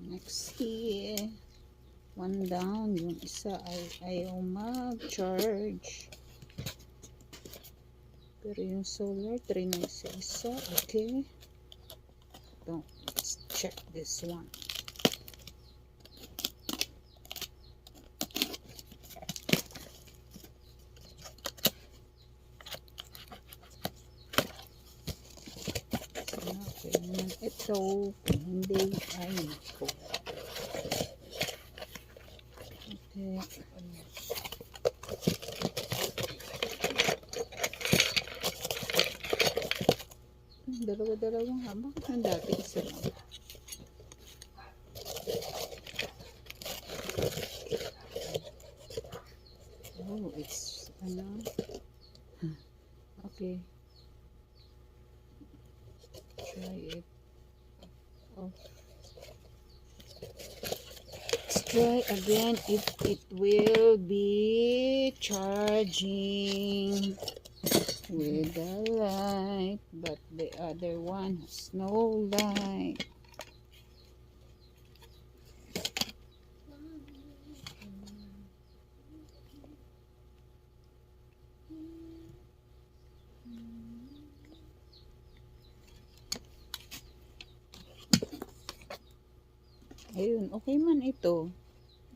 Next year. One down. Yung isa ay ayaw mag-charge. Pero yung solar, try na isa. Okay. Let's check this one. Okay naman ito. Kung hindi ay nako. Okay. Dalawa-dalawang habang ang dati isa lang. Oh, it's ano? Okay. Try it. Oh. Let's try again if it will be charging with the light, but the other one has no light. Ayun, okay man ito.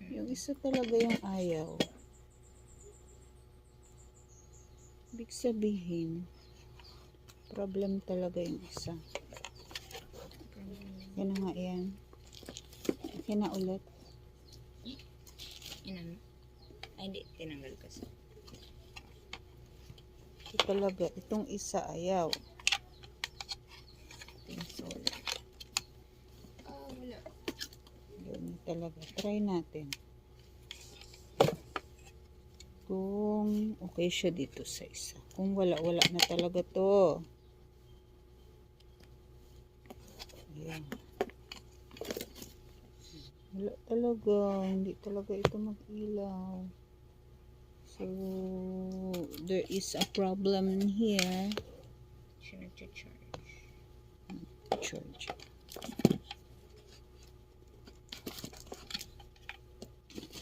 Yung isa talaga yung ayaw. Ibig sabihin, problem talaga yung isa. Yan na nga yan. Okay na ulit. Yan. Ay, hindi. Tinanggal kasi. Ito talaga. Itong isa ayaw. Yung solar. Wala. Yun talaga. Try natin. Kung okay siya dito sa isa. Kung wala na talaga to. Ayan. Wala talaga. Hindi talaga ito mag-ilaw. So, there is a problem in here. Siya nag-charge. Charge.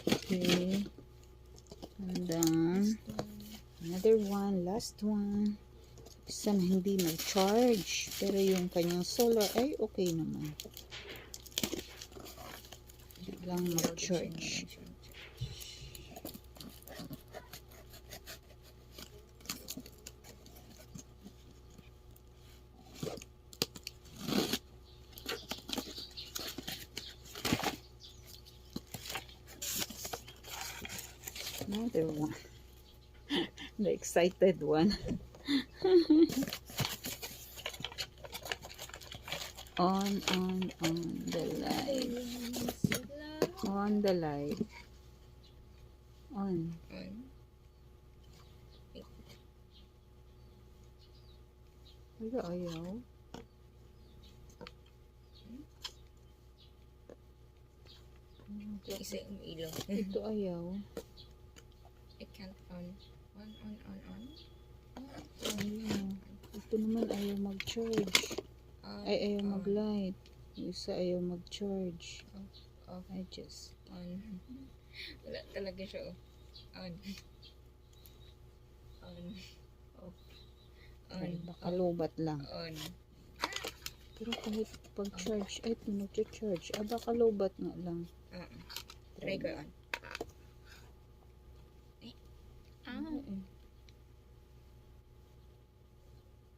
Okay. And then, another one. Last one. Isa na hindi mag-charge. Pero yung kanyang solar ay okay naman. Biglang mag-charge. Another one. The excited one. on the light. On the light. On. Wala ayaw. Isa yung ilaw. Ito ayaw. I can't on. On. Ayaw. Ito naman ayaw mag-charge. Ay, ayaw mag-light. Yung isa ayaw mag-charge. Off. I just On. Wala talaga siya. On. Off. On. baka lobat lang. On. Pero kahit pag-charge, ay ito nag-charge. Baka lobat nga lang. Try ko on.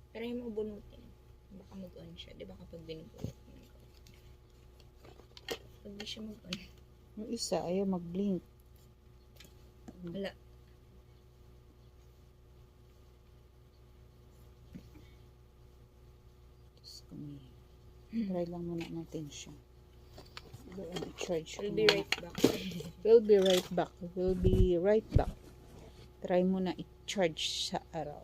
Try mo bunutin. Baka mag-on siya. Di ba kapag binubunot mo? Pag di siya mag-on. Yung isa ayaw mag-blink. Wala. Try lang muna natin siya. Charge. We'll be right back. We'll be right back. We'll be right back. Try muna i-charge sa araw.